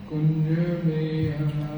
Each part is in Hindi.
कुंज बिहारी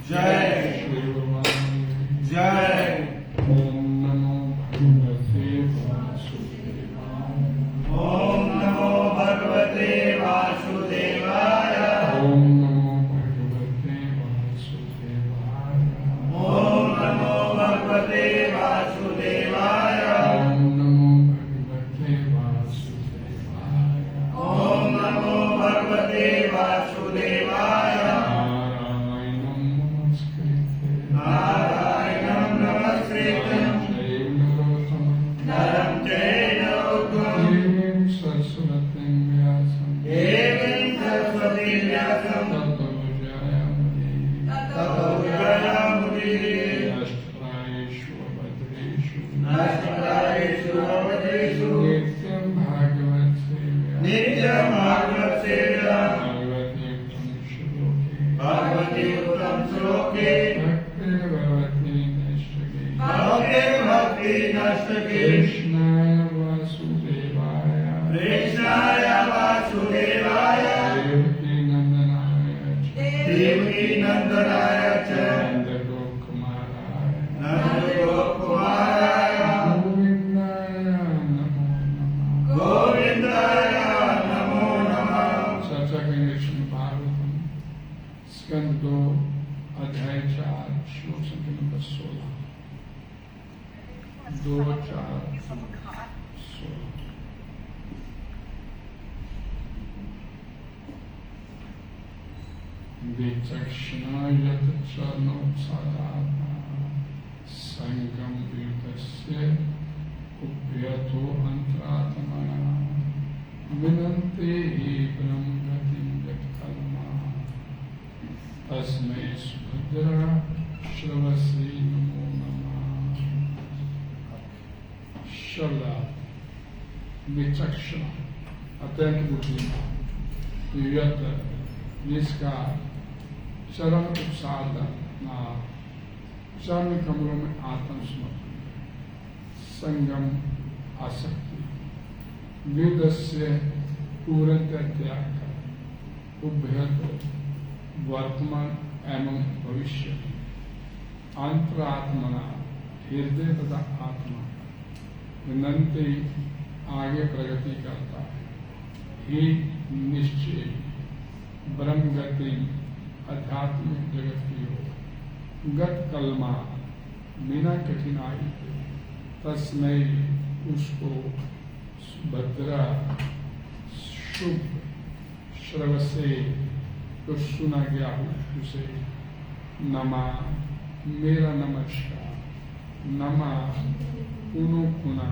जय श्री भगवान जय ओम नमो भगवते वासुदेवाय ओम नमो भगवते वासुदेवाय ओम नमो भगवते वासुदेवाय ओम नमो भगवते वासुदेवाय ओम नमो भगवते वासुदेवाय ओम नमो भगवते वासुदेवाय नारायणं नमस्कृत्य नारायणं नमस्कृत्य चैव नरोत्तमं नरं चैव देवीं सरस्वतीं व्यासं देवीं सरस्वतीं व्यासं ततो जयामुदीरये नष्टप्रायेषु अभद्रेषु नष्टप्रायेषु अभद्रेषु नित्यं भागवत सेव्या नित्यं भागवत सेव्या भगवती उत्तम श्लोके भगवती उत्तम श्लोके भक्तिर्भवति नष्टके भक्ति नष्टके कृष्णाय वासुदेवाय कृष्णाय वासुदेवाय देवकी नंदनाय च देवकी नंदनाय च नंदगोपकुमाराय नंदगोपकुमाराय गोविन्दाय नमो नमः गोविंदाय नमो नमः सत्संग भागवतम स्कंद 2 अध्याय 4 श्लोक संख्या नंबर 16 2 4 16 विचक्षणा यत् च नोत्सादात्मा संगम युतस्य उभयतो अंतरात्मना विनन्ते हि ब्रह्मगतिं यत्कर्मा तस्मै सुभद्रा श्रवसे नमो नमः। श्रद्धा विचक्षण अत्यंत बुद्धिमान यत जिसका चरण उपसाधन चरण कमलों में आत्मसमर्पण संगम आसक्ति वेदस्य पूर्णतः त्याग कर उभयत वर्तमान एवं भविष्य अंतरात्मना हृदय तथा आत्मा विनंती आगे प्रगति करता है ही निश्चय ब्रह्म गति आध्यात्मिक जगत की ओर गत कलमा बिना कठिनाई के तस्मै उसको सुभद्रा शुभ श्रवसे तो सुना गया हो उसे नमा मेरा नमस्कार नमा पुनो पुना।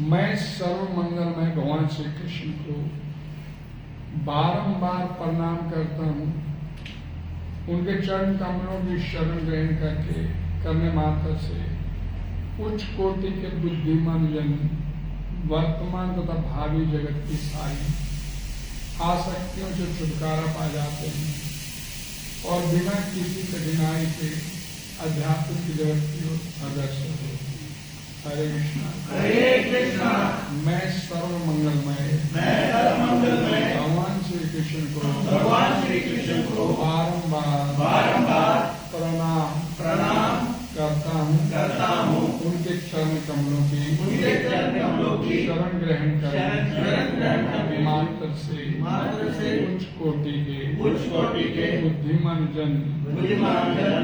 मैं सर्व मंगलमय भगवान श्री कृष्ण को बारंबार प्रणाम करता हूँ। उनके चरण कमलों की शरण ग्रहण करके करने मात्र से उच्च कोटि के बुद्धिमान जन वर्तमान तथा भावी जगत की सारी आसक्तियों से छुटकारा पा जाते हैं और बिना किसी कठिनाई के आध्यात्मिक जगत की ओर अग्रसर होते हैं। हरे कृष्णा मैं सर्व मंगलमय भगवान श्री कृष्ण को बारंबार प्रणाम करता हूँ। उनके चरण कमलों की शरण ग्रहण कर मात्र से उच्च कोटि के बुद्धिमान जन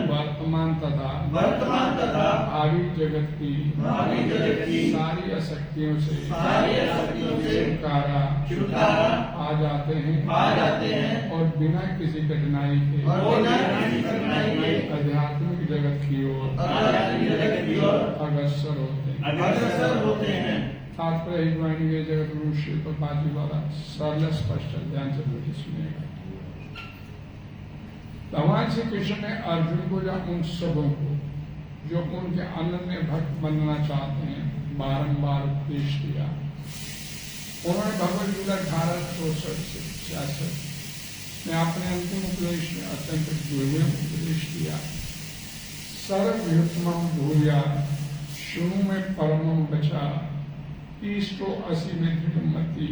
वर्तमान तथा भावी जगत की सारी आसक्तियों से छुटकारा आ जाते हैं और बिना किसी कठिनाई के आध्यात्मिक जगत की ओर अग्रसर होते हैं। तात्पर्य हितवाणी के जगत गुरु श्री प्रपात द्वारा सरल स्पष्ट ध्यान से बोली सुनेगा। भगवान श्री कृष्ण ने अर्जुन को या उन सबों को जो उनके अनन्य भक्त बनना चाहते हैं बारंबार उपदेश दिया। उन्होंने भगवद गीता 1864 से 66 में अपने अंतिम उपदेश में अत्यंत दुर्लभ उपदेश दिया। सर्वयुत्तमं भूया शुणु में परमं बचा ईष्टो असि में दृढ़मति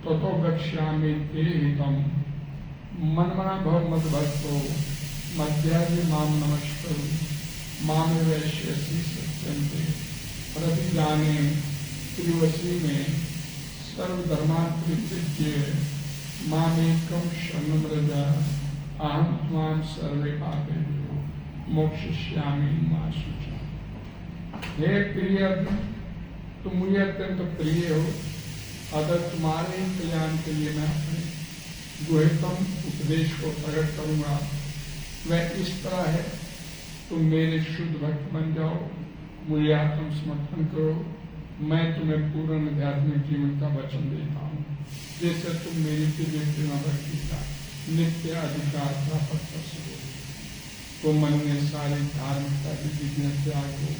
ततो गच्छामि ते हितम मनमना भव मद्भक्तो मध्यादि माम नमस्करु माम वैश्यसी सत्यंते प्रतिजाने त्रिवशी में सर्वधर्मान् परित्यज्य मामेकं शरणं व्रज अहं त्वां सर्वे पापेभ्यो मोक्षयिष्यामि मा शुचा। हे प्रिय अर्जुन, तुम मुझे अत्यंत प्रिय हो, अगर तुम्हारे ही कल्याण के लिए मैं अपने गुह्यतम उपदेश को प्रकट करूंगा। वह इस तरह है, तुम मेरे शुद्ध भक्त बन जाओ, मुझे आत्म समर्पण करो, मैं तुम्हें पूर्ण आध्यात्मिक जीवन का वचन देता हूँ, जिससे तुम मेरी दिव्य प्रेमा भक्ति का नित्य अधिकार प्राप्त कर सको। तो मन में सारी धार्मिकता की विघ्न त्याग हो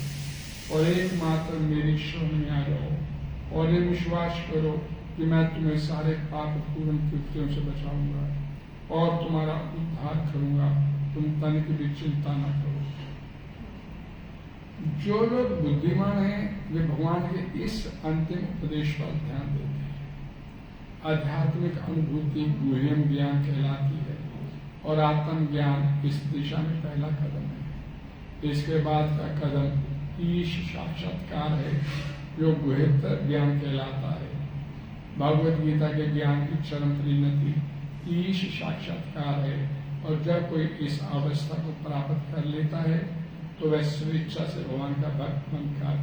और एकमात्र मेरी शरण में आ जाओ और ये विश्वास करो कि मैं तुम्हें सारे पाप पूर्ण कृत्यों से बचाऊंगा और तुम्हारा उद्धार करूंगा। तुम तनिक भी चिंता न करो। जो लोग बुद्धिमान हैं वे भगवान के इस अंतिम उपदेश पर ध्यान देते हैं। आध्यात्मिक अनुभूति गुह्यम ज्ञान कहलाती है और आत्म ज्ञान इस दिशा में पहला कदम है। इसके बाद का कदम ईश साक्षात्कार है, जो गुह्यतर ज्ञान कहलाता है। भगवत गीता के ज्ञान की चरम परिणति ईश साक्षात्कार है और जब कोई इस अवस्था को प्राप्त कर लेता है तो वह स्वेच्छा से भगवान का भक्त बनकर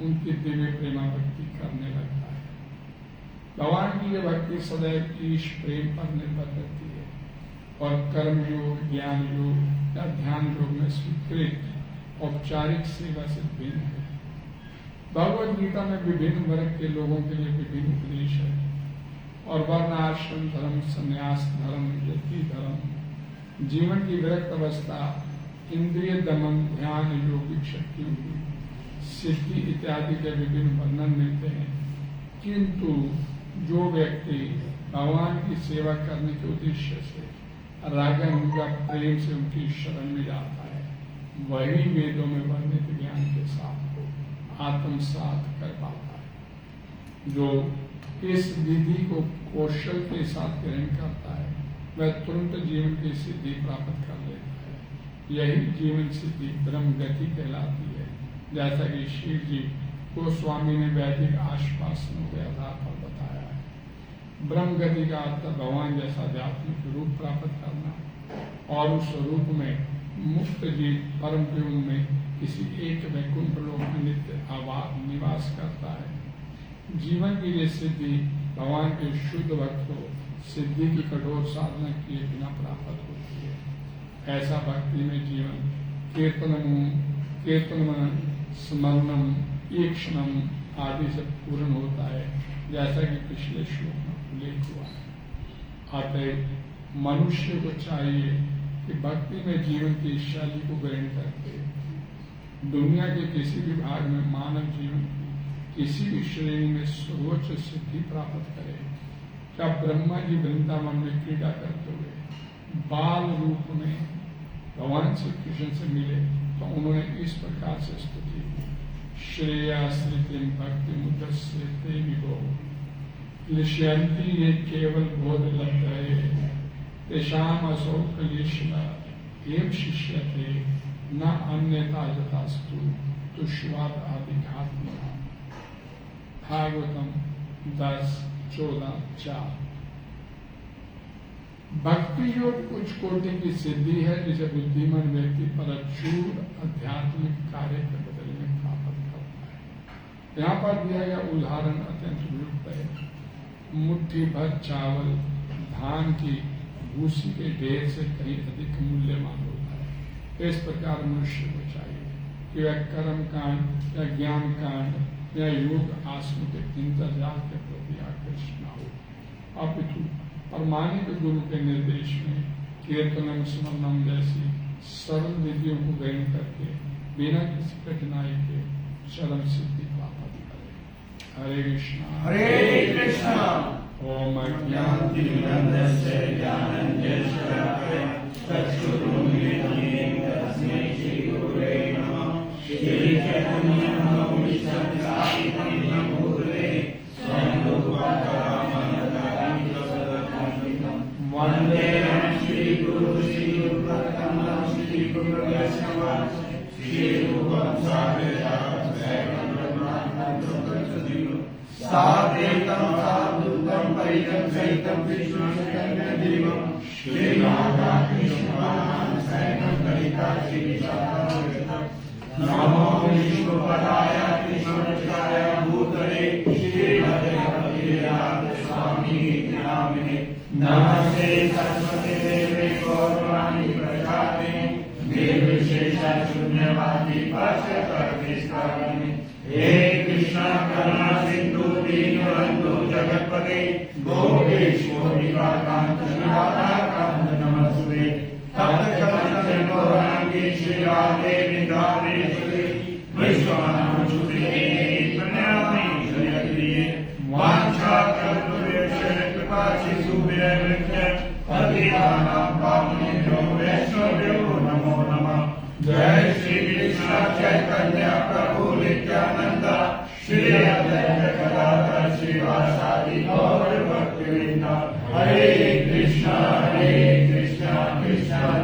उनकी दिव्य प्रेमा भक्ति करने लगता है। भगवान की यह भक्ति सदैव ईश प्रेम पर निर्भर करती है और कर्म योग, ज्ञान योग या ध्यान योग में स्वीकृत औपचारिक सेवा से भिन्न है। भगवत गीता में विभिन्न वर्ग के लोगों के लिए विभिन्न उपदेश है और वर्ण, आश्रम धर्म, संन्यास धर्म, यति धर्म, जीवन की विरक्त अवस्था, इंद्रिय दमन, ध्यान, योगिक शक्तियों की सिद्धि इत्यादि के विभिन्न वर्णन मिलते हैं। किंतु जो व्यक्ति भगवान की सेवा करने के उद्देश्य से रागानुगा प्रेम से उनकी शरण में जाता है, वही वेदों में वर्णित ज्ञान के साथ आत्मसात कर पाता है। जो इस विधि को कौशल के साथ ग्रहण करता है वह तुरंत जीवन की सिद्धि प्राप्त कर लेता है। यही जीवन सिद्धि ब्रह्म गति कहलाती है, जैसा कि शिव जी गोस्वामी ने वैदिक आश्वासनों के आधार पर बताया है। ब्रह्म गति का अर्थ भगवान जैसा आध्यात्मिक रूप प्राप्त करना और उस रूप में मुक्त जीव परम प्रेम में किसी एक वैकुंठ लोक में नित्य निवास करता है। जीवन की ये सिद्धि भगवान के शुद्ध भक्त को सिद्धि की कठोर साधना किए बिना प्राप्त होती है। ऐसा भक्ति में जीवन कीर्तनम, स्मरणम, ईक्षणम आदि से पूर्ण होता है, जैसा कि पिछले श्लोक में उल्लेख हुआ है। अतः मनुष्य को चाहिए कि भक्ति में जीवन की शैली को ग्रहण करके दुनिया के किसी भी भाग में मानव जीवन की किसी भी श्रेणी में सर्वोच्च सिद्धि प्राप्त करे। जब ब्रह्मा जी वृंदावन में क्रीड़ा करते हुए बाल रूप में भगवान श्री कृष्ण से मिले तो उन्होंने इस प्रकार से स्तुति की, श्रेयाश्रितिं भक्ति मुदस्य ते विभो लिश्यन्ति ये केवल बोध लब्धये तेषाम असौ कलेशना एवं शिष्यते न अन्यथा यथास्तु तुष्वाद आदि घात्मा। भागवतम 10:14-4। भक्ति योग कुछ कोटि की सिद्धि है जिसे बुद्धिमान व्यक्ति परचूर आध्यात्मिक कार्य के बदले में प्राप्त करता है। यहाँ पर दिया गया उदाहरण अत्यंत उपयुक्त है। मुट्ठी भर चावल धान की भूसी के ढेर से कहीं अधिक मूल्यवान होता है। इस प्रकार मनुष्य को चाहिए कि वह कर्म कांड या ज्ञान कांड या योग आसन के इंतजार के प्रति आकृष्ट न हो, अपितु परमाणिक गुरु के निर्देश में कीर्तनम, स्मरणम जैसी सरल विधियों को ग्रहण करके बिना किसी कठिनाई के चरम सिद्धि प्राप्त करे। हरे कृष्णा हरे कृष्णा। ओम ज्ञानांजनस्य ज्ञानांजनशलाकया चक्षुरुन्मीलितं तस्मै श्रीगुरुवे नमः। श्रीचैतन्यमनोभीष्टं स्थापितं भूतले स्वयं रूपं करोमि वन्देऽहं सुप्रदर्शनवान् श्रीरूपं साधयात् साधेतं साधुतं परितं सहितं विष्णुशङ्करदेवं श्रीराधा कृष्णान् सैनं ललिता श्रीशारदं नमो विष्णुपदाय कृष्णपक्षाय भूतले श्रीमते भक्तिवेदान्त स्वामी नामिने नमस्ते सरस्वती देवे गौरवाणी प्रचारिणे निर्विशेषा शून्यवादी पाशकर्मिष्ठारिणे हे कृष्ण करुणा सिंधु दीनबंधु जगत्पते गोपेश गोपिकांत राधाकांत नमस्ते तप्त कमल गौरांगी श्री राधे वृंदावनेश्वरी विश्वनाथुते प्रणमामि जगद्गुरुवे वांछा कल्पतरुभ्यश्च कृपा सिंधुभ्यश्च पतितानां पावनेभ्यो वैष्णवेभ्यो नमो नमः। जय श्री कृष्ण चैतन्य प्रभु नित्यानंद श्री अद्वैत गदाधर श्रीवासादि गौर भक्तवृंद हरे कृष्ण कृष्ण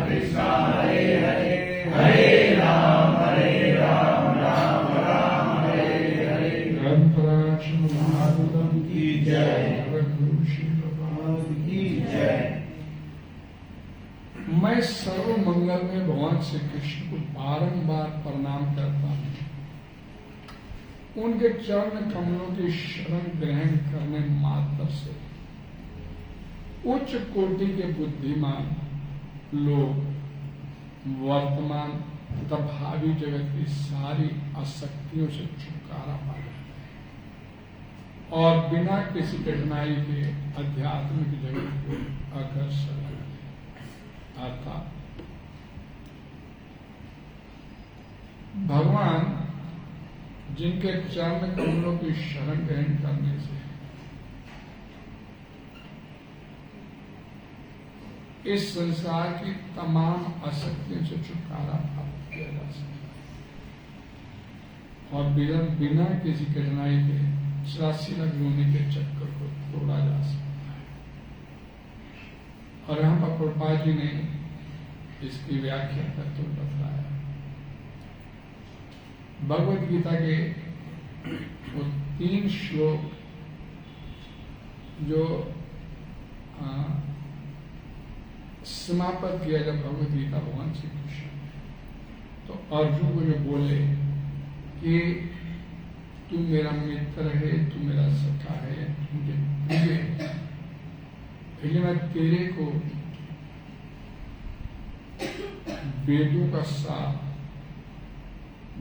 कृष्ण हरे हरे हरे राम राम राम हरे हरे। ग्रंथराज महारुद्रम की जय। गुरु श्री भगवान की जय। मैं सर्व मंगल में भगवान श्री कृष्ण को बारंबार प्रणाम करता हूँ। उनके चरण कमलों की शरण ग्रहण करने मात्र से उच्च कोटि के बुद्धिमान लोग वर्तमान तथा भावी जगत की सारी आसक्तियों से छुटकारा पा जाते हैं और बिना किसी कठिनाई के आध्यात्मिक जगत को अग्रसर अर्थात भगवान जिनके चरण कमलों की शरण ग्रहण करने से इस संसार की तमाम आसक्तियों से छुटकारा प्राप्त किया जा सकता है और बिना किसी कठिनाई के 84 लाख योनि के चक्कर को तोड़ा जा सकता है। और यहाँ पर प्रभुपाद जी ने इसकी व्याख्या करते हुए बताया भगवद गीता के वो 3 श्लोक जो समाप्त किया जब भगवद गीता भगवान श्री कृष्ण तो अर्जुन को जो बोले कि तू मेरा मित्र है, तू मेरा सखा है, मुझे प्रिय है, इसलिए मैं तेरे को वेदों का सार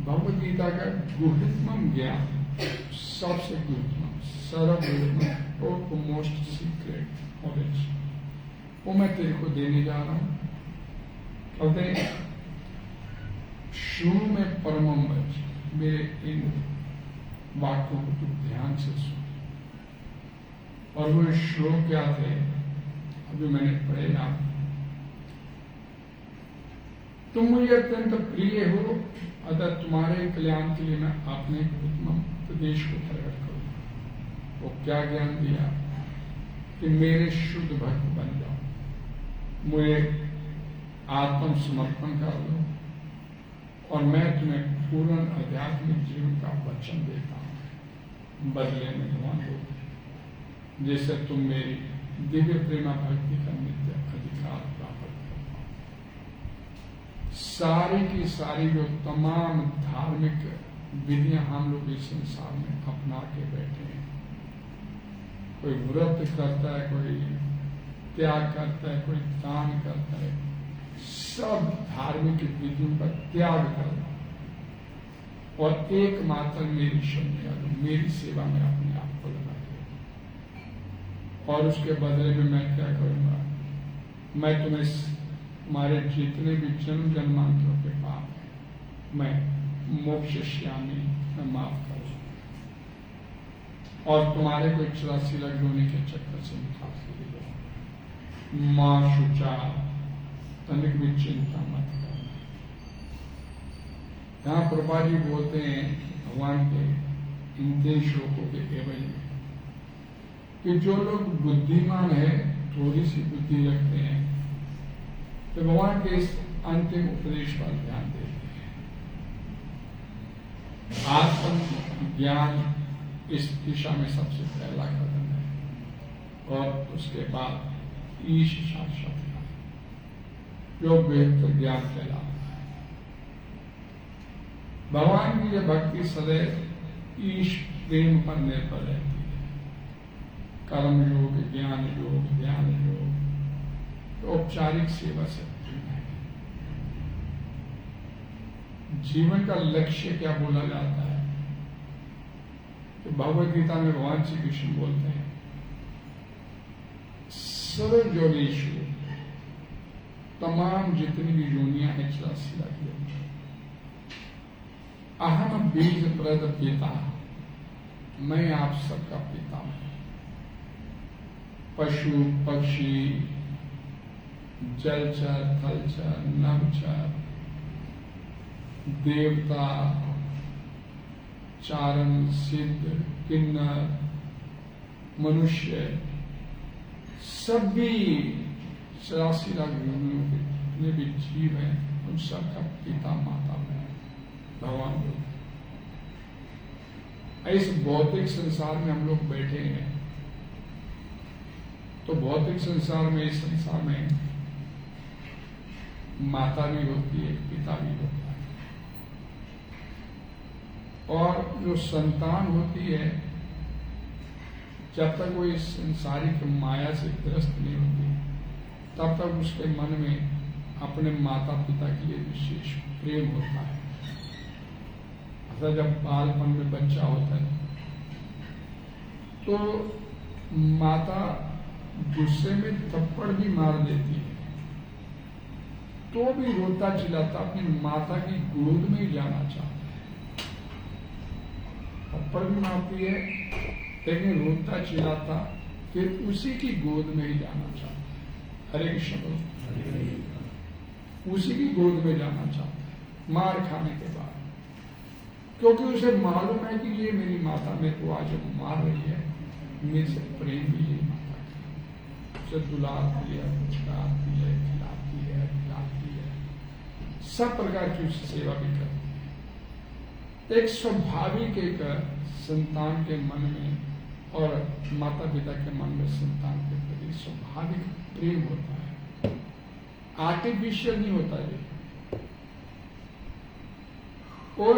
भगवद गीता का गुह्यतम ज्ञान सबसे गुह्यतम सर्वोत्तम मोस्ट सीक्रेट नॉलेज वो मैं तेरे को देने जा रहा हूं। कहते शुरू में परमम वच मेरे इन वाक्यों को तू ध्यान से सुन। और वो श्लोक क्या थे अभी मैंने पढ़े ना। तुम मुझे अत्यंत प्रिय हो अतः तुम्हारे कल्याण के लिए मैं अपने उत्तम उपदेश को प्रकट करूंगा। वो क्या ज्ञान दिया कि मेरे शुद्ध भक्त बन जाओ, मुझे आत्म समर्पण कर दो और मैं तुम्हें पूर्ण आध्यात्मिक जीवन का वचन देता हूं बदले में भगवान हो, जिससे तुम मेरी दिव्य प्रेमा भक्ति का नित्य अधिकार प्राप्त कर पाओ। सारी की सारी जो तमाम धार्मिक विधियां हम लोग इस संसार में अपना के बैठे हैं, कोई व्रत करता है, कोई त्याग करता है, कोई दान करता है, सब धार्मिक विधियों का त्याग करना और एकमात्र मेरी शरण दो, मेरी सेवा में अपने आप को लगा दो। और उसके बदले में मैं क्या करूंगा, मैं तुम्हें तुम्हारे जितने भी जन्म जन्मांतरों के पाप हैं मैं मोक्षयिष्यामि, मैं माफ करूंगा और तुम्हारे को 84 लाख योनि के चक्कर से निकाल के दे दूंगा। मां शुचा तनिक भी चिंता मत करना। यहाँ प्रभा जी बोलते हैं भगवान के इन 3 श्लोकों के एवज में कि जो लोग बुद्धिमान है, थोड़ी सी बुद्धि रखते हैं, तो भगवान के इस अंतिम उपदेश पर ध्यान देते हैं। आत्म ज्ञान इस दिशा में सबसे पहला कदम है और उसके बाद ईश साक्षात्कार जो बेहतर ज्ञान कहलाता है। भगवान की यह भक्ति सदैव ईश प्रेम पर निर्भर रहती है। कर्म योग, ज्ञान योग, ध्यान योग, औपचारिक सेवा से जीवन का लक्ष्य क्या बोला जाता है? तो भगवद गीता में भगवान श्री कृष्ण बोलते हैं, सर्वयोनिषु, तमाम जितनी भी योनियां हैं 84 लाख योनियां, अहम बीज प्रद पिता, मैं आप सबका पिता हूं। पशु पक्षी, जलचर, थलचर, नभचर, देवता, चारण, सिद्ध, किन्नर, मनुष्य, सभी 84 लाख योनियों के जितने भी जीव हैं उन सबका पिता माता में भगवान बोलते हैं। इस भौतिक संसार में हम लोग बैठे हैं तो भौतिक संसार में, इस संसार में माता भी होती है, पिता भी होता है, और जो संतान होती है जब तक वो इस सांसारिक माया से ग्रस्त नहीं होती तब तक उसके मन में अपने माता पिता के लिए विशेष प्रेम होता है। अतः जब बालपन में बच्चा होता है तो माता गुस्से में थप्पड़ भी मार देती है तो भी रोता चिल्लाता अपनी माता की गोद में ही जाना चाहता है। थप्पड़ भी मारती है लेकिन रोता चिल्लाता फिर उसी की गोद में ही जाना चाहता है। हरे कृष्ण बोलो, उसी की गोद में जाना चाहता है मार खाने के बाद, क्योंकि उसे मालूम है कि ये मेरी माता मेरे को आज मार रही है, मेरे से प्रेम भी ये माता का, उसे दुलारती है, पुचकारती है, खिलाती है, पिलाती है, सब प्रकार की उसकी सेवा भी करती है। एक स्वाभाविक एक संतान के मन में और माता पिता के मन में संतान के प्रति स्वाभाविक प्रेम होता है, आर्टिफिशियल नहीं होता ये। और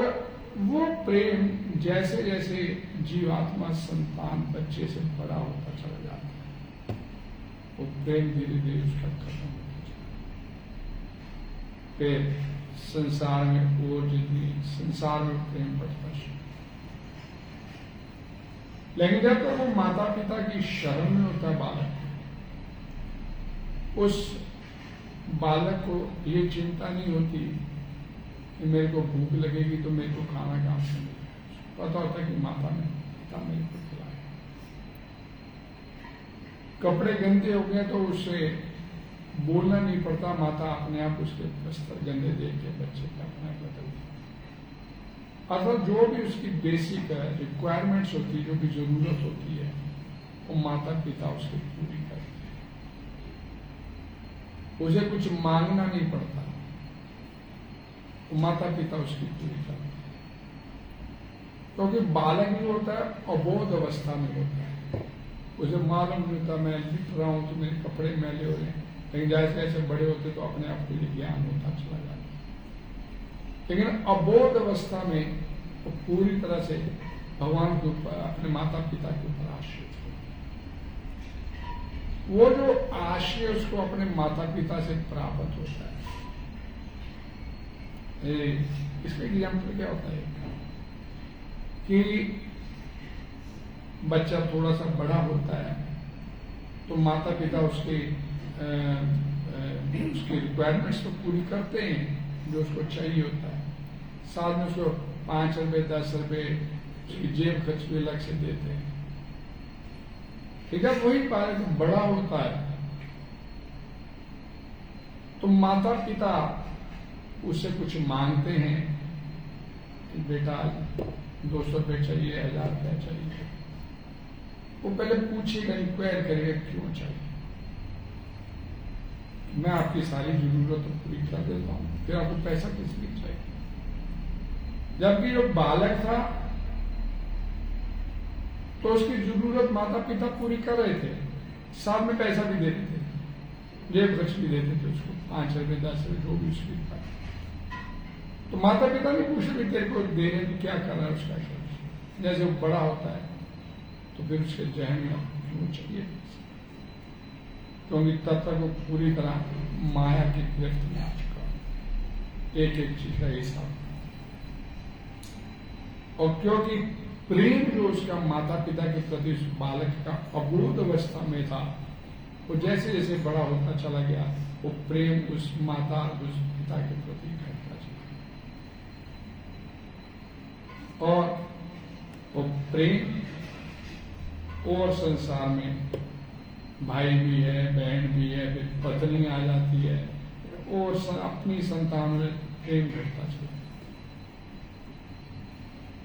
वो प्रेम जैसे जैसे जीवात्मा संतान बच्चे से बड़ा होता चला जाता है वो प्रेम धीरे धीरे उसका खत्म होता चला, फिर संसार में और जितनी संसार में प्रेम बढ़ता है। लेकिन जब तक वो माता पिता की शरण में होता है बालक, उस बालक को ये चिंता नहीं होती कि मेरे को भूख लगेगी तो मेरे को खाना कहां से मिलेगा। पता होता है कि माता ने पिता मेरे को खिलाया। कपड़े गंदे हो गए तो उसे बोलना नहीं पड़ता, माता अपने आप उसके वस्त्र गंदे देख के बच्चे का अपना बदल देती। अर्थात जो भी उसकी बेसिक रिक्वायरमेंट्स होती है, जो भी जरूरत होती है, वो माता पिता उसकी पूरी करते हैं। उसे कुछ मांगना नहीं पड़ता, वो माता पिता उसकी पूरी करते हैं। क्योंकि बालक जो होता है अबोध अवस्था में होता है, उसे मालूम नहीं होता मैं लिख रहा हूं तो मेरे कपड़े मैले हो रहे हैं, लेकिन जैसे जैसे बड़े होते तो अपने आप को ज्ञान होता चला जाता। लेकिन अबोध अवस्था में वो पूरी तरह से भगवान के ऊपर, अपने माता पिता के ऊपर आश्रित हो। वो जो आश्रय उसको अपने माता पिता से प्राप्त होता है। इसमें एग्जाम्पल क्या होता है कि बच्चा थोड़ा सा बड़ा होता है तो माता पिता उसके रिक्वायरमेंट्स तो पूरी करते हैं जो उसको चाहिए होता है, साथ में उसको 5 रुपए 10 रुपए उसकी जेब खर्च भी अलग से देते हैं। ठीक है, वही बालक बड़ा होता है तो माता पिता उससे कुछ मांगते हैं कि बेटा 200 रुपये चाहिए, 1000 रुपये चाहिए। वो पहले पूछेगा, इंक्वायर करेगा क्यों चाहिए। मैं आपकी सारी जरूरत पूरी कर देता हूं, फिर आपको पैसा किस लिए चाहिए? जबकि जो बालक था तो उसकी जरूरत माता पिता पूरी कर रहे थे, साथ में पैसा भी देते थे, जेब खर्च भी देते थे उसको, 5 रुपए 10 रुपए जो भी उसकी था। तो माता पिता ने पूछा भी तेरे को दे रहे तो क्या कर रहा है उसका खर्च? जैसे वो बड़ा होता है तो फिर उसके जहन में क्यों चाहिए, क्योंकि तब तक वो पूरी तरह माया की गिरफ्त में आ चुका, एक एक चीज का हिसाब। और क्योंकि प्रेम जो उसका माता पिता के प्रति उस बालक का अबोध अवस्था में था, वो जैसे जैसे बड़ा होता चला गया, वो प्रेम उस माता उस पिता के प्रति घटता चला। और वो प्रेम और संसार में भाई भी है, बहन भी है, फिर पत्नी आ जाती है, और अपनी संतान में प्रेम घटता चला।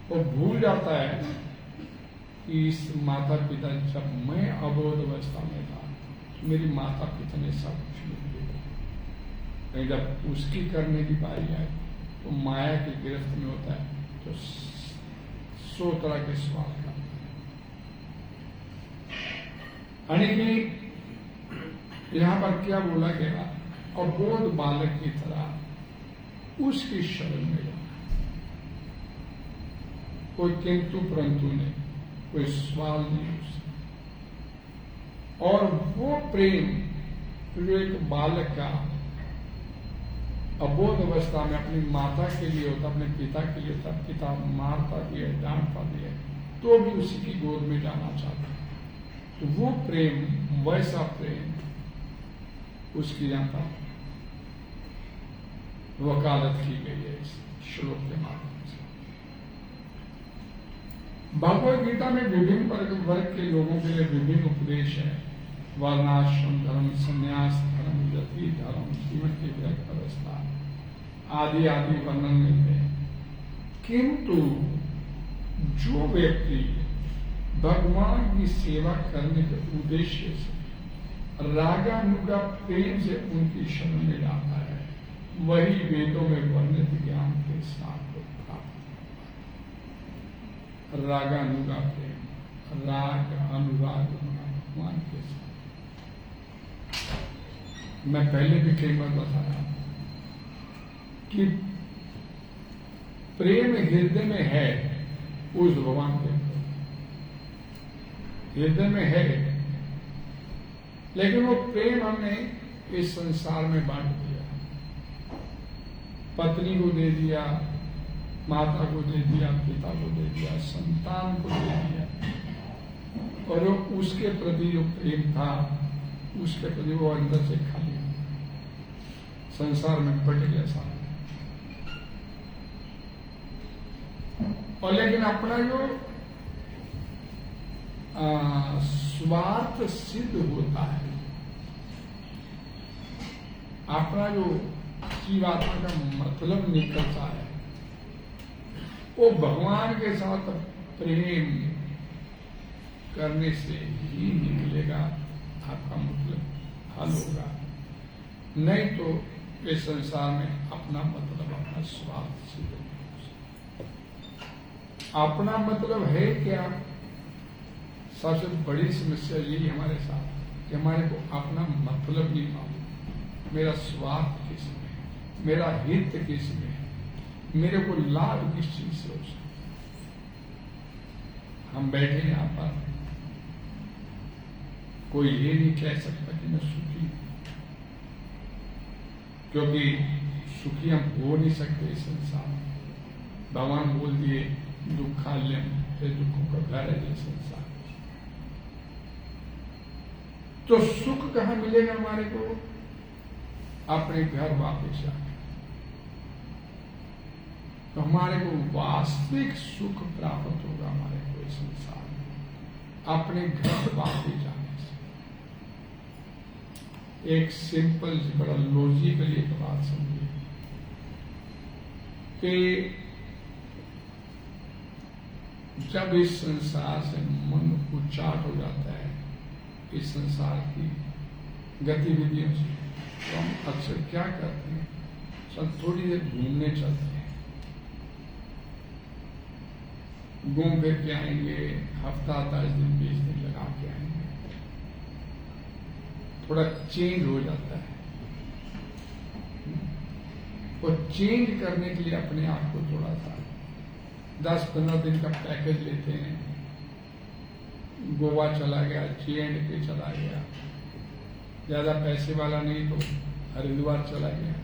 वो भूल जाता है कि इस माता पिता, जब मैं अबोध अवस्था में था तो मेरी माता पिता ने सब कुछ मुझे दिया, जब उसकी करने की बारी आई तो माया की गिरफ्त में होता है, तो 100 तरह के सवाल करता है। यानी कि यहां पर क्या बोला गया, अबोध बालक की तरह उसकी शरण में जाना, कोई किंतु परंतु नहीं, कोई सवाल नहीं उससे। और वो प्रेम जो एक बालक का अबोध अवस्था में अपनी माता के लिए होता, अपने पिता के लिए होता, पिता मारता भी है, डांटता भी है, तो भी उसी की गोद में जाना चाहता है। तो वो प्रेम, वैसा प्रेम उसकी यहाँ पर वकालत की गई है इस श्लोक के माध्यम से। भगवद गीता में विभिन्न वर्ग के लोगों के लिए विभिन्न उपदेश है, वर्णाश्रम धर्म, संन्यास धर्म, जाति धर्म, जीवन की विरक्त अवस्था आदि आदि वर्णन मिलते हैं। किंतु जो व्यक्ति भगवान की सेवा करने के उद्देश्य से रागानुगा प्रेम से उनकी शरण में जाता है, वही वेदों में वर्णित ज्ञान के साथ प्राप्त होता है। रागानुगा प्रेम, राग अनुराग भगवान के साथ। मैं पहले भी कई बार बताया कि प्रेम हृदय में है, उस भगवान के हृदय में है, लेकिन वो प्रेम हमने इस संसार में बांट दिया, पत्नी को दे दिया, माता को दे दिया, पिता को दे दिया, संतान को दे दिया, और जो उसके प्रति जो प्रेम था, उसके प्रति वो अंदर से खाली संसार में बट गया सारा। और लेकिन अपना जो स्वार्थ सिद्ध होता है, अपना जो जीवात्मा का मतलब निकलता है, वो भगवान के साथ प्रेम करने से ही निकलेगा, आपका मतलब हल होगा। नहीं तो इस संसार में अपना मतलब, अपना स्वार्थ सिद्ध होगा। अपना मतलब है क्या? सबसे बड़ी समस्या यही हमारे साथ कि हमारे को अपना मतलब नहीं मालूम। मेरा स्वार्थ किस में है, मेरा हित किस में है, मेरे को लाभ किस चीज से हो सकता। हम बैठे यहाँ पर, कोई ये नहीं कह सकता कि मैं सुखी, क्योंकि सुखी हम हो नहीं सकते इस संसार में। भगवान बोल दिए दुखालयम, दुखों का घर है ये संसार। तो सुख कहां मिलेगा हमारे को? अपने घर वापस जाकर। तो हमारे को वास्तविक सुख प्राप्त होगा हमारे को इस संसार में, अपने घर वापस जाने से। एक सिंपल बड़ा लॉजिकली एक बात समझिए कि जब इस संसार से मन उच्चाट हो जाता है, इस संसार की गतिविधियों से, तो हम अक्सर क्या करते हैं, सब थोड़ी देर घूमने चलते हैं, घूम फिर के आएंगे, हफ्ता 10 दिन 20 दिन लगा के आएंगे, थोड़ा चेंज हो जाता है। और चेंज करने के लिए अपने आप को थोड़ा सा 10-15 दिन का पैकेज लेते हैं, गोवा चला गया, J&K चला गया, ज्यादा पैसे वाला नहीं तो हरिद्वार चला गया,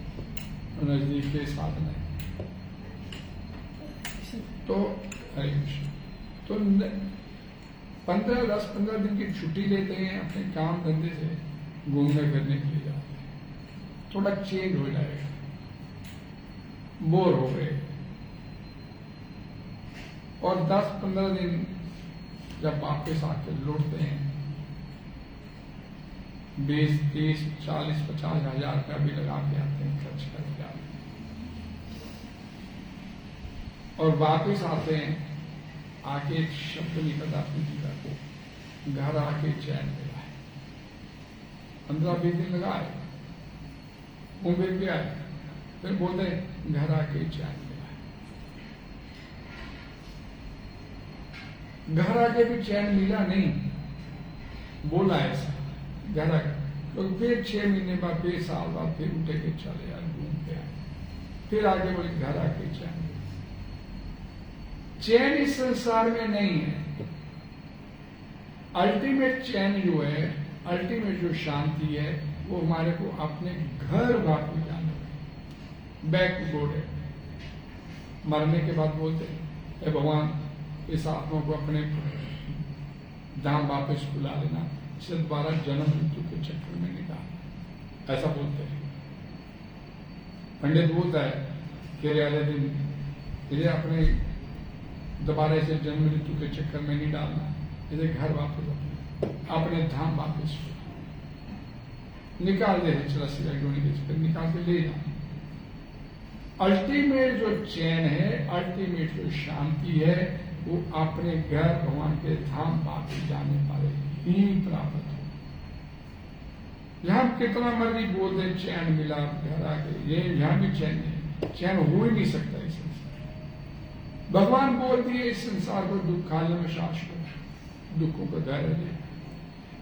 नजदीक के साधन है तो हरे कृष्ण। तो 10-15 दिन की छुट्टी लेते हैं, अपने काम धंधे से घूमने फिरने के लिए जाते हैं, थोड़ा चेंज हो जाएगा, बोर हो गए। और 10-15 दिन जब वापस आके लौटते हैं, 20, 30, 40, 50 हजार रुपया भी लगा के आते हैं, खर्च करके आते हैं, और वापस आते हैं, आके एक शब्द निकलता अपनी जीवन को, घर आके चैन मिला है। 15-20 दिन लगाए, घूम फिर के आए, फिर बोलते घर आके चैन मिला है। घर आके भी चैन मिला नहीं, बोला ऐसा घर आके, तो फिर 6 महीने बाद, फिर साल बाद, फिर उठे के चले यार घूम के आए, फिर आगे बोले घर आके चैन। चैन इस संसार में नहीं है। अल्टीमेट चैन जो है, अल्टीमेट जो शांति है, वो हमारे को अपने घर वापस जाने में, बैक टू गॉड है। मरने के बाद बोलते हैं भगवान इस आत्मा को अपने धाम वापस बुला लेना, इसे दोबारा जन्म मृत्यु के चक्कर में निकाल, ऐसा बोलते हैं। पंडित बोलता है कि अगले दिन इसे अपने दोबारा इसे जन्म मृत्यु के चक्कर में नहीं डालना, इसे घर वापस अपने धाम वापस निकाल दे, चला योनि के चक्कर निकाल के ले जाओ। अल्टीमेट जो चैन है, अल्टीमेट जो शांति है, वो अपने घर भगवान के धाम वापस जाने वाले ही प्राप्त हो। यहां कितना मर्जी बोल दे चैन मिला घर आके, ये यहां भी चैन नहीं, चैन हो ही नहीं सकता इस संसार। भगवान बोल दिए इस संसार को दुख काल में शाश्वत, दुखों को धैर्य दे,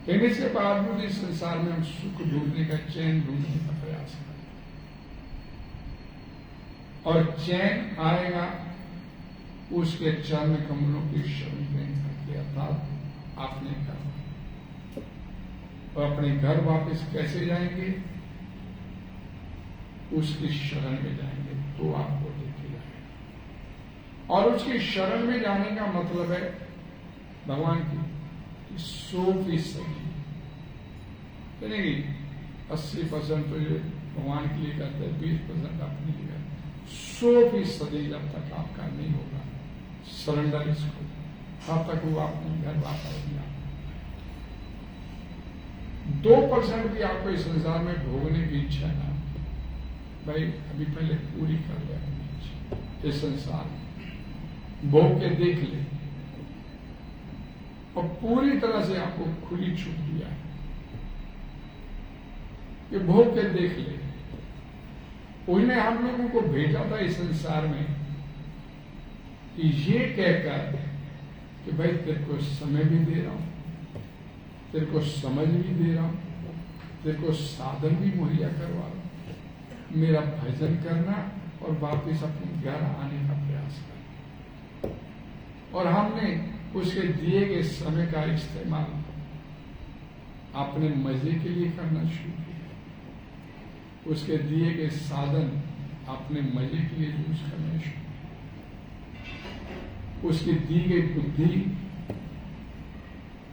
लेकिन इसके बावजूद इस संसार में हम सुख ढूंढने का, चैन ढूंढने का प्रयास करें, और चैन आएगा उसके चरण कमलों की शरण ग्रहण करके, अर्थात आपने घर। और अपने घर वापस कैसे जाएंगे? उसकी शरण में जाएंगे तो आपको देखे जाएगा। और उसकी शरण में जाने का मतलब है भगवान की 100% नहीं, 80% तो ये भगवान के लिए करते हैं, 20% अपने लिए करते हैं। 100% जब तक आपका नहीं होगा सरेंडर इसको, तब तक वो अपने घर वापस नहीं आता। 2% भी आपको इस संसार में भोगने की इच्छा ना, भाई अभी पहले पूरी कर ले अपनी इच्छा, इस संसार में भोग के देख ले, और पूरी तरह से आपको खुली छूट दिया है कि भोग के देख ले। उन्हें हम लोगों को भेजा था इस संसार में कि ये कहकर कि भाई तेरे को समय भी दे रहा हूं, तेरे को समझ भी दे रहा हूं, तेरे को साधन भी मुहैया करवा रहा हूं, मेरा भजन करना और वापिस अपने घर आने का प्रयास करना। और हमने उसके दिए गए समय का इस्तेमाल अपने मजे के लिए करना शुरू किया, उसके दिए गए साधन अपने मजे के लिए यूज करना शुरू, उसकी दी गई बुद्धि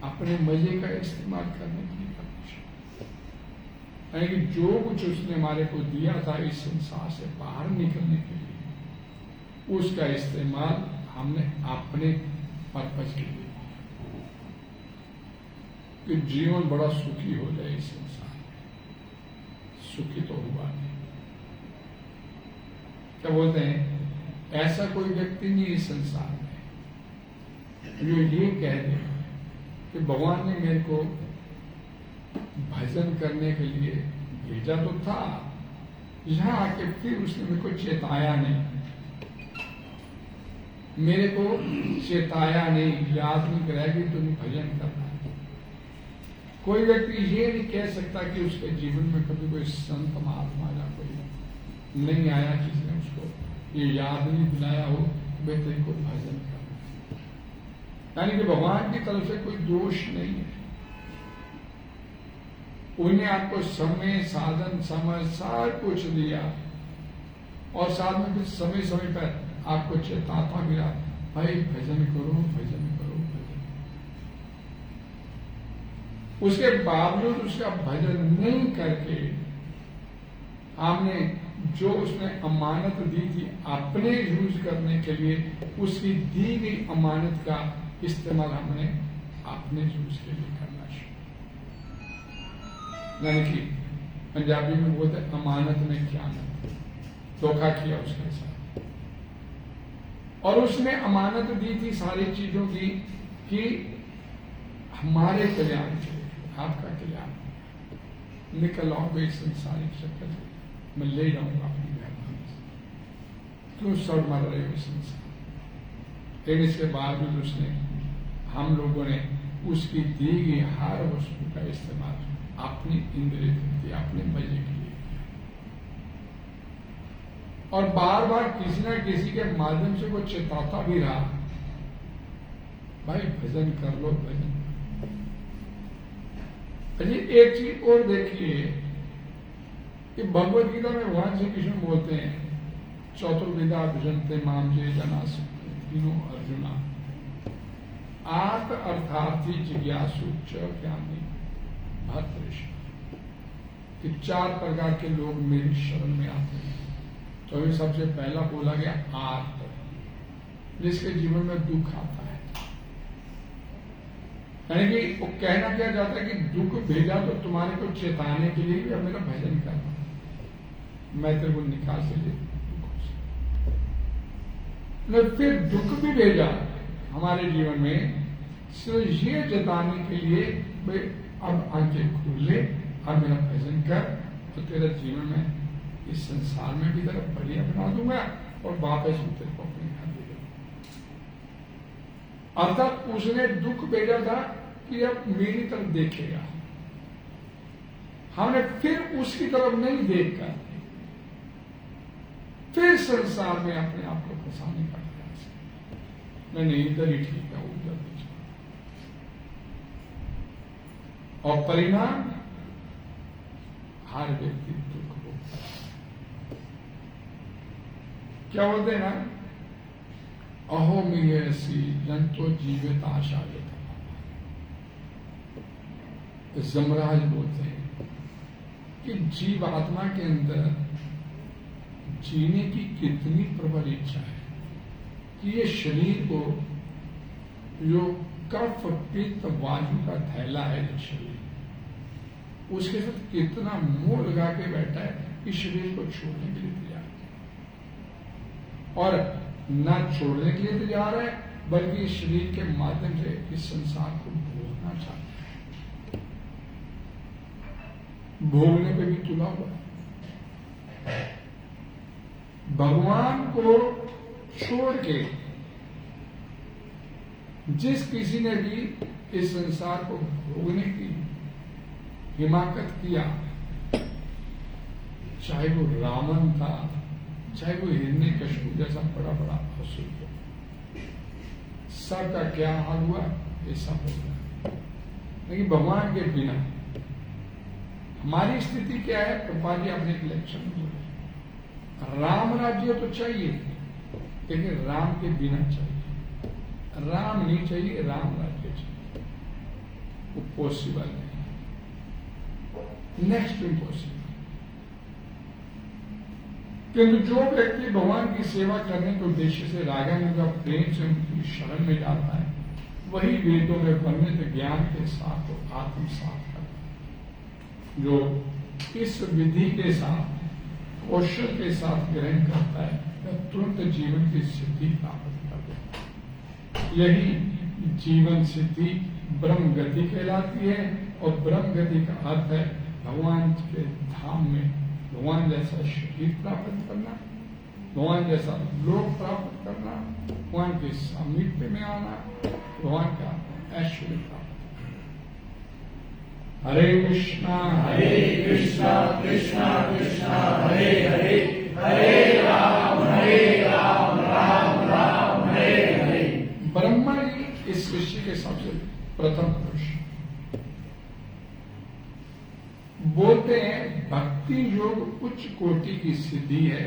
अपने मजे का इस्तेमाल करने के लिए करना शुरू। यानी कि जो कुछ उसने हमारे को दिया था इस संसार से बाहर निकलने के लिए, उसका इस्तेमाल हमने अपने पर्पज के लिए कि जीवन बड़ा सुखी हो जाए इस संसार में। सुखी तो हुआ नहीं। क्या बोलते हैं, ऐसा कोई व्यक्ति नहीं इस संसार में जो ये कह दे कि भगवान ने मेरे को भजन करने के लिए भेजा तो था, यहां आके फिर उसने मेरे को चेताया नहीं, मेरे को चेताया नहीं, याद नहीं कराया कि तुम भजन करना है। कोई व्यक्ति ये नहीं कह सकता कि उसके जीवन में कभी कोई संत महात्मा या कोई नहीं आया जिसने उसको ये याद नहीं दिलाया हो भाई तेरे को भजन करना है। यानी कि भगवान की तरफ से कोई दोष नहीं है, उन्हें आपको समय, साधन, समझ सब कुछ दिया और साथ में फिर समय समय पर आपको चेताता मिला, भाई भजन करो, भजन करो, भजन। उसके बावजूद उसका भजन नहीं करके हमने जो उसने अमानत दी थी अपने यूज करने के लिए, उसकी दी गई अमानत का इस्तेमाल हमने अपने यूज के लिए करना शुरू, यानी कि पंजाबी में बोलते अमानत में ख्यानत, धोखा किया उसके साथ। और उसने अमानत दी थी सारी चीजों की कि हमारे कल्याण के लिए, आपका कल्याण, निकल आओगे संसारिक चक्कर से, मैं ले जाऊंगा अपनी मेहरबानी से, क्यों सड़ मर रहे हो संसार। लेकिन इसके बावजूद उसने, हम लोगों ने उसकी दी गई हर वस्तु का इस्तेमाल अपनी इंद्रिय तृप्ति, अपने मजे के लिए किया, और बार बार किसी न किसी के माध्यम से वो चेताता भी रहा, भाई भजन कर लो, भजन। अजी एक चीज और देखिए कि भगवद गीता में भगवान श्री कृष्ण बोलते हैं, चतुर्विधा भजन्ते माम जे जना तीनों अर्जुना, आत्म अर्थार्थी जिज्ञासु च ज्ञानी भद्रेश, कि 4 प्रकार के लोग मेरी शरण में आते हैं। तो अभी सबसे पहला बोला गया आर्त, जिसके जीवन में दुख आता है, यानी कि वो कहना क्या जाता है कि दुख भेजा तो तुम्हारे को चेताने के लिए भी अब मेरा भजन करना, मैं तेरे को निकाल से ले दुख, फिर दुख भी भेजा हमारे जीवन में सिर्फ ये जताने के लिए भाई अब आंखें खोल ले, अब मेरा भजन कर, तो तेरा जीवन में इस संसार में भी तेरा बढ़िया बना दूंगा और वापस तेरे को अपने घर ले जाऊंगा। अर्थात उसने दुख भेजा था कि अब मेरी तरफ देखेगा, हमने फिर उसकी तरफ नहीं देखकर फिर संसार में अपने आप को फंसाने का प्रयास, नहीं इधर ही ठीक है, उधर भी, और परिणाम हर व्यक्ति दुख भोगता है। क्या बोलते हैं ना, अहो मियसी जंतो जीवित आशा लेता, जमराज बोलते हैं कि जीवात्मा के अंदर जीने की कितनी प्रबल इच्छा है कि ये शरीर को, जो कफ पित्त वायु का थैला है ये शरीर, उसके साथ कितना मोह लगा के बैठा है कि शरीर को छोड़ने के लिए तैयार है, और न छोड़ने के लिए तैयार है बल्कि इस शरीर के माध्यम से इस संसार को भोगना चाहता है, भोगने पे भी तुला हुआ है। भगवान को छोड़ के जिस किसी ने भी इस संसार को भोगने की हिमाकत किया, चाहे वो रावण था, चाहे वो हिरण्यकशिपु जैसा बड़ा बड़ा असुर हो, सबका क्या हाल हुआ, ये सब हो गया। लेकिन भगवान के बिना हमारी स्थिति क्या है, प्रभुपाद जी अपने इलेक्शन में बोले, राम राज्य तो चाहिए लेकिन राम के बिना चाहिए, राम नहीं चाहिए, राम राज्य चाहिए, वो पॉसिबल नहीं, नेक्स्ट इम्पॉसिबल। किंतु जो व्यक्ति भगवान की सेवा करने के उद्देश्य से रागानुग प्रेम से उनकी शरण में जाता है, वही वेदों में वर्णित ज्ञान के साथ तो आत्मसात करता है। जो इस विधि के साथ, कौशल के साथ ग्रहण करता है, वह तुरंत जीवन की सिद्धि प्राप्त कर देता है। यही जीवन सिद्धि ब्रह्म गति कहलाती है, और ब्रह्म गति का अर्थ है भगवान के धाम में भगवान जैसा शरीर प्राप्त करना, भगवान जैसा लोक प्राप्त करना, भगवान के सामीप्य में आना, भगवान का ऐश्वर्य प्राप्त। हरे कृष्णा कृष्णा कृष्णा कृष्णा हरे हरे, हरे राम राम राम हरे हरे। ब्रह्मा जी इस सृष्टि के सबसे प्रथम पुरुष बोलते हैं भक्ति योग उच्च कोटि की सिद्धि है,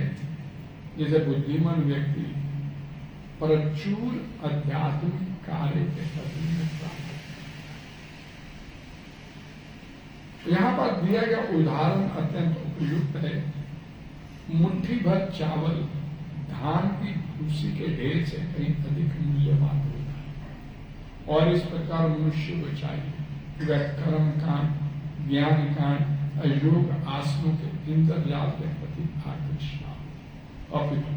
जैसे बुद्धिमान व्यक्ति प्रचुर आध्यात्मिक कार्य के करने में प्राप्त। यहां पर दिया गया उदाहरण अत्यंत उपयुक्त है। मुट्ठी भर चावल धान की भूसी के ढेर से कहीं अधिक मूल्यवान होता है, और इस प्रकार मनुष्य को चाहिए वह कर्म कांड, ज्ञान कांड, योग आसनों के इंद्रजाल के प्रति आकृष्ट अपितु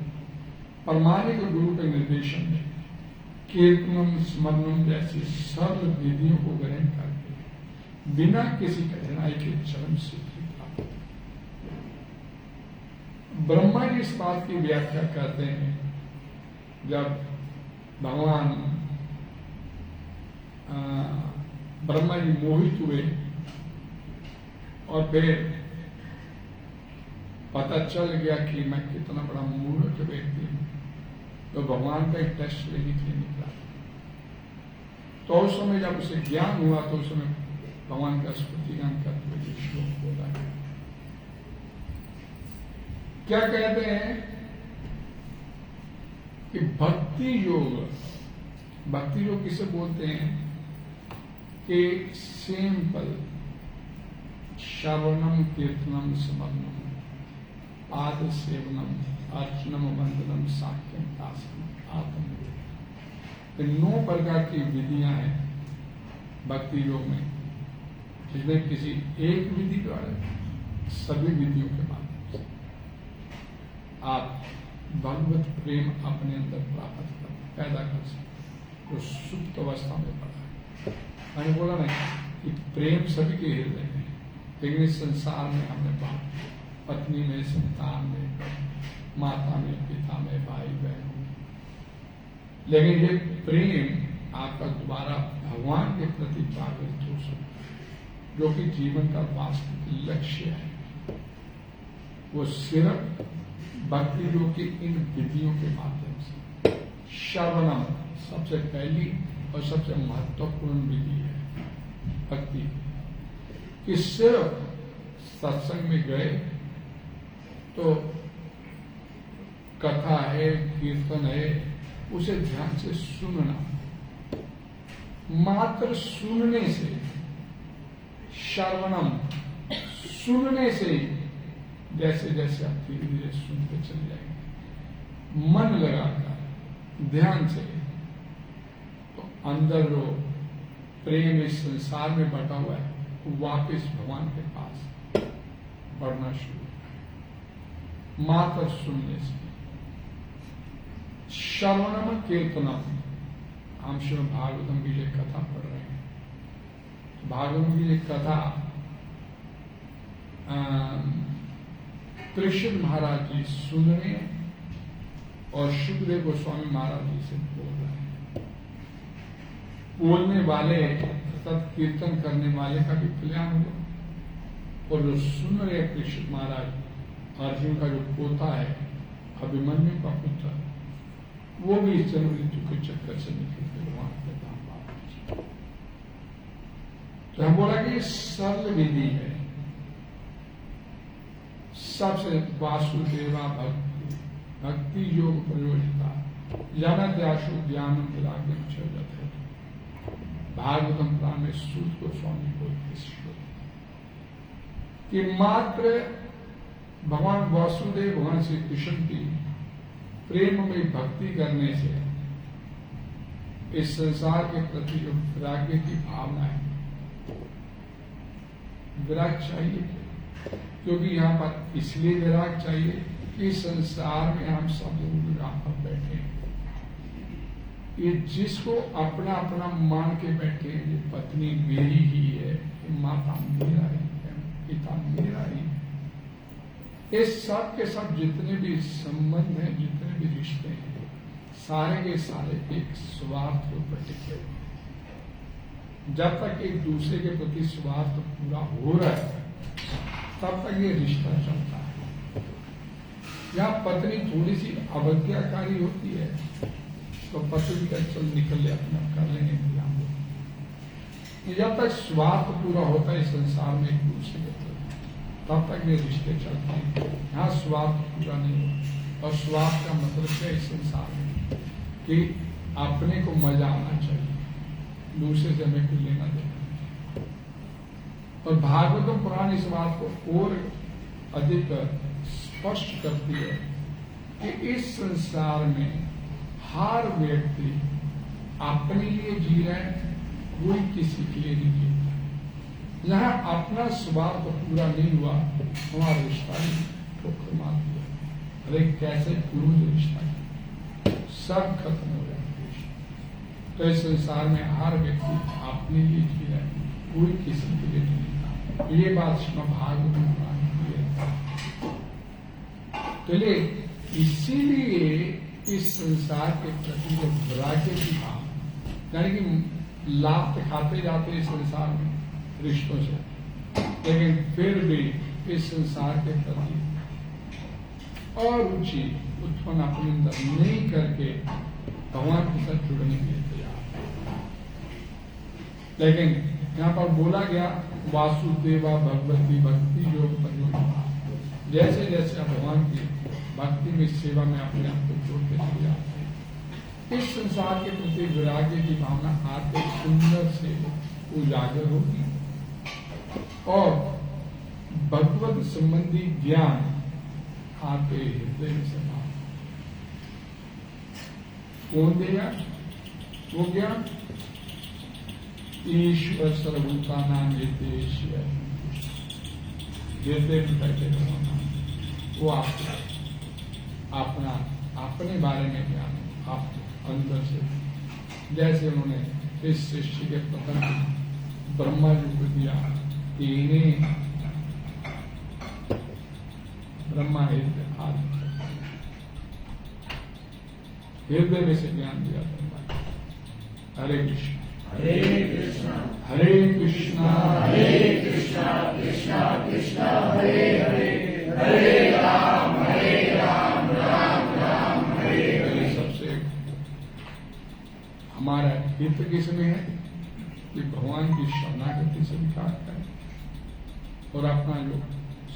परमाणिक गुरु के निर्देशन में कीर्तनम स्मरणम जैसी सरल विधियों को ग्रहण करके बिना किसी कठिनाई के चरम सिद्धि प्राप्त। ब्रह्मा जी इस बात की व्याख्या करते हैं, जब भगवान ब्रह्मा जी मोहित हुए और फिर पता चल गया कि मैं कितना बड़ा मूर्ख व्यक्ति हूं, तो भगवान का एक टेस्ट लेने के लिए निकला। तो उस समय जब उसे ज्ञान हुआ तो उस समय भगवान का स्तुतिगान करते हुए श्लोक बोला। क्या कहते हैं कि भक्ति योग किसे बोलते हैं कि सिंपल श्रवणम कीर्तनम स्मरणम पाद सेवनम अर्चनम वंदनम साक्यम दासम आत्म। 9 प्रकार की विधियां हैं भक्ति योग में, जिसमें किसी एक विधि द्वारा सभी विधियों के माध्यम से आप भगवत प्रेम अपने अंदर पैदा कर सकते। तो सुप्त अवस्था में पड़ा है। मैंने बोला नहीं कि प्रेम सभी के हृदय में, लेकिन इस संसार में हमने बात पत्नी में, संतान में, माता में, पिता में, भाई बहन में, लेकिन ये प्रेम आपका दोबारा भगवान के प्रति जागृत हो सकता है, जो कि जीवन का वास्तविक लक्ष्य है। वो सिर्फ भक्ति योग की इन विधियों के माध्यम से। श्रवणम सबसे पहली और सबसे महत्वपूर्ण विधि है भक्ति कि सिर्फ सत्संग में गए तो कथा है, कीर्तन है, उसे ध्यान से सुनना। मात्र सुनने से, श्रवणम सुनने से, जैसे जैसे आप धीरे धीरे सुनते चले जाएंगे मन लगाकर ध्यान से, तो अंदर जो प्रेम इस संसार में बटा हुआ है वो वापस भगवान के पास बढ़ना शुरू होता है मात्र सुनने से। श्रवणम कीर्तनम, हम श्रीमद् भागवतम की एक कथा पढ़ रहे हैं। भागवतम की एक कथा कृष्ण महाराज जी सुन रहे हैं और सुखदेव गोस्वामी महाराज जी से बोल रहे हैं। बोलने वाले अर्थात कीर्तन करने वाले का भी कल्याण हुआ, और जो सुन रहे कृष्ण महाराज अर्जुन का जो पोता है अभिमन्यु का पुत्र, वो भी इस जन्म मृत्यु के चक्कर से निकल के भगवान के धाम वापस। तो हम बोला कि सरल विधि है, सबसे वासुदेवा भक्ति, भक्ति योग प्रयोजिता ज्ञानाद्याशु ज्ञानम विराग्यम चौदत है। भागवतम पुराण में सूत गोस्वामी बोलते कि मात्र भगवान वासुदेव भगवान श्री कृष्ण की प्रेम में भक्ति करने से इस संसार के प्रति जो वैराग्य की भावना है, विराग चाहिए, क्योंकि यहाँ पर इसलिए विराग चाहिए कि संसार में हम सब लोग यहाँ पर बैठे हैं। ये जिसको अपना अपना मान के बैठे हैं, ये पत्नी मेरी ही है, ये माता मेरा ही है, पिता मेरा ही है। ये सब के सब जितने भी संबंध हैं, जितने भी रिश्ते हैं, सारे के सारे एक स्वार्थ के ऊपर टिके हुए हैं। जब तक एक दूसरे के प्रति स्वार्थ पूरा हो रहा है तब तक ये रिश्ता चलता है। या पत्नी थोड़ी सी अवज्ञाकारी होती है तो पति का चल निकल ले, अपना कर लेंगे ध्यान। जब तक स्वार्थ पूरा होता है इस संसार में एक दूसरे के प्रति, तब तक ये रिश्ते चलते हैं। यहाँ स्वार्थ पूरा नहीं होता। और स्वार्थ का मतलब क्या इस संसार में कि अपने को मजा आना चाहिए, दूसरे से हमें कुछ लेना देना। और भागवतम पुराण इस बात को और अधिक स्पष्ट करती है कि इस संसार में हर व्यक्ति अपने लिए जी रहे हैं, कोई किसी के लिए नहीं जीता। जहां अपना स्वार्थ पूरा नहीं हुआ हमारा रिश्ता ही ठोकर मारती है। अरे कैसे गुरु रिश्ता सब खत्म हो जाए। तो इस संसार में हर व्यक्ति अपने लिए जी रहा है, कोई किसी के लिए नहीं जीता। ये बात श्रीमद् भागवत पुराण की है। चलिए इसीलिए इस संसार के प्रति जो वैराग्य की भाव, यानी कि लाभ खाते जाते इस संसार में रिश्तों से, लेकिन फिर भी इस संसार के प्रति और रुचि उत्पन्न अपने अंदर नहीं करके भगवान के साथ जुड़ने के लिए तैयार। लेकिन यहाँ पर बोला गया वासुदेवा भगवती भक्ति योग परियोजना, जैसे जैसे आप भगवान की भक्ति में सेवा में अपने आप को जोड़ते चले जाते हैं, इस संसार के प्रति वैराग्य की भावना आते सुंदर से उजागर होगी और भगवत संबंधी ज्ञान आपके हृदय में समा। कौन देगा वो ज्ञान? ईश्वर सर्वभूता नाम देश वो आपका अपना अपने बारे में ज्ञान आप अंदर से, जैसे उन्होंने इस सृष्टि के प्रथम ब्रह्मा जी को दिया, इन्हें ब्रह्मा हृदय में से ज्ञान दिया ब्रह्मा। हरे कृष्ण हरे कृष्णा हरे कृष्णा हरे कृष्णा कृष्णा कृष्णा हरे हरे हरे राम राम राम हरे हरे। सबसे हमारा हित किसमें है कि भगवान की शरणागति से विचार करें और अपना जो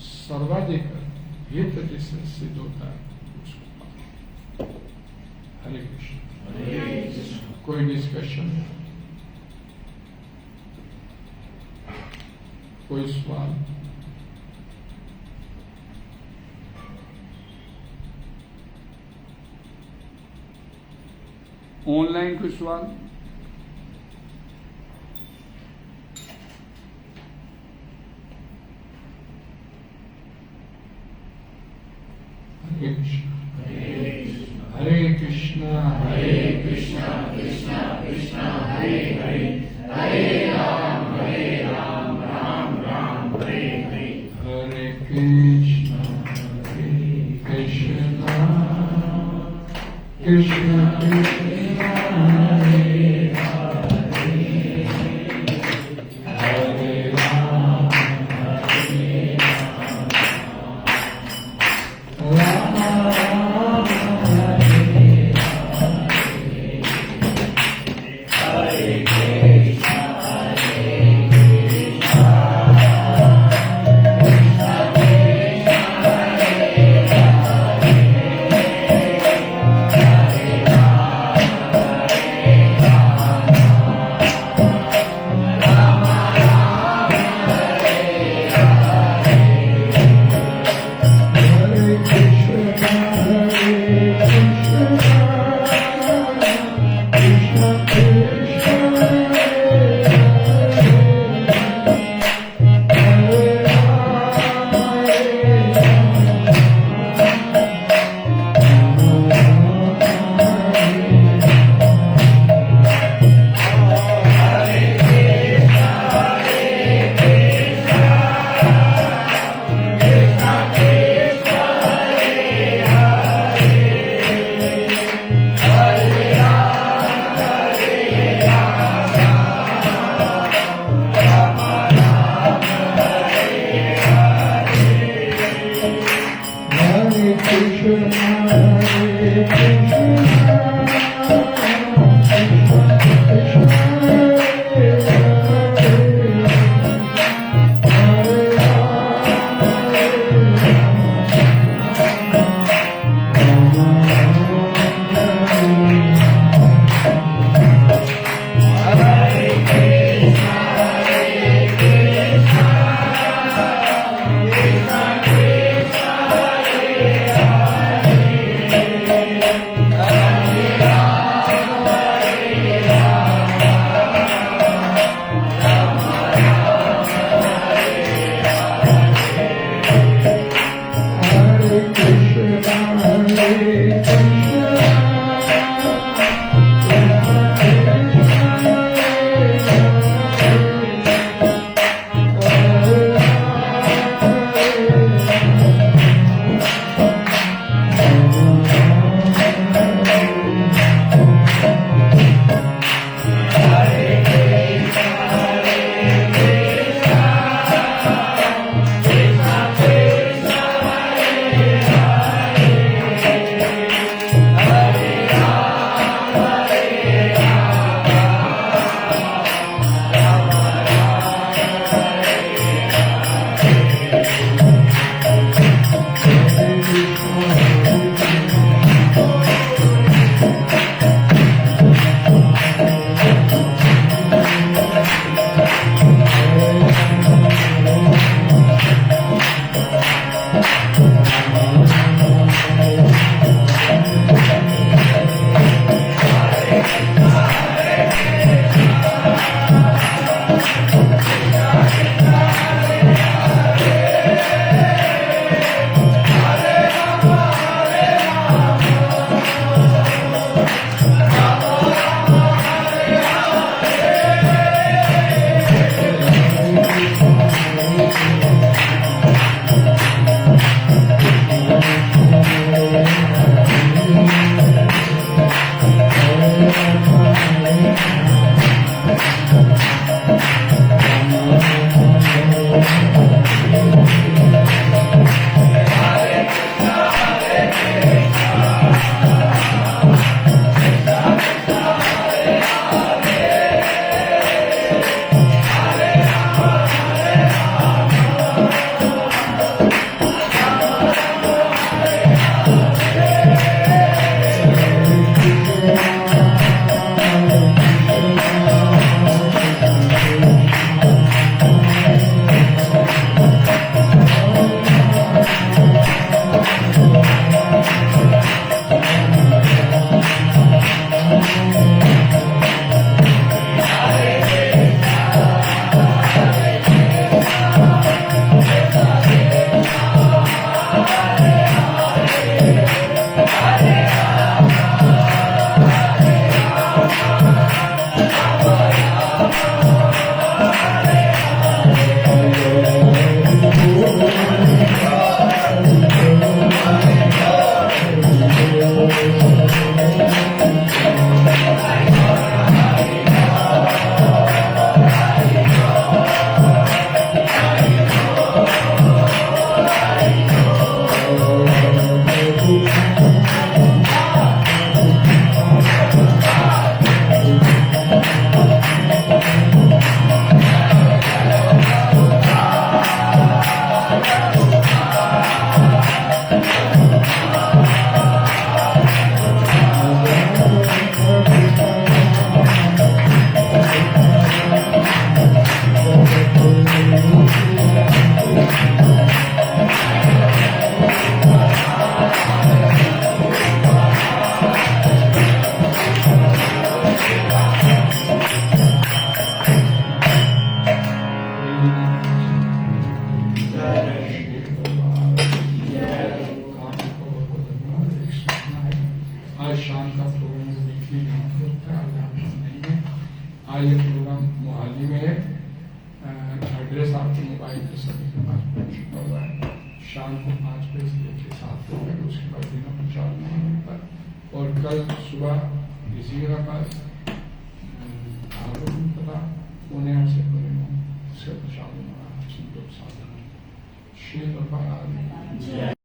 सर्वाधिक हित जिससे सिद्ध होता है उसको। हरे कृष्ण। कोई डिस्कशन, कोई सवाल? ऑनलाइन कोई सवाल? हरे कृष्ण हरे कृष्णा हरे कृष्णा कृष्णा कृष्णा हरे हरे हरे राम राम राम हरे हरे। हरे कृष्णा कृष्णा कृष्णा कृष्णा हरे हरे राम आज शाम का प्रोग्राम वीकली यहाँ पर होता है, आज यहाँ पर नहीं है। आज ये प्रोग्राम मोहाली में है। एड्रेस आपके मोबाइल पे सभी के पास पहुँच चुका हुआ है। शाम को 5 बजे से लेकर 7 बजे तक, उसके बाद दिन प्रचार नहीं पर। और कल सुबह इसी जगह पर पता पुणे से पुणे से प्रसाद संतोष साधन श्री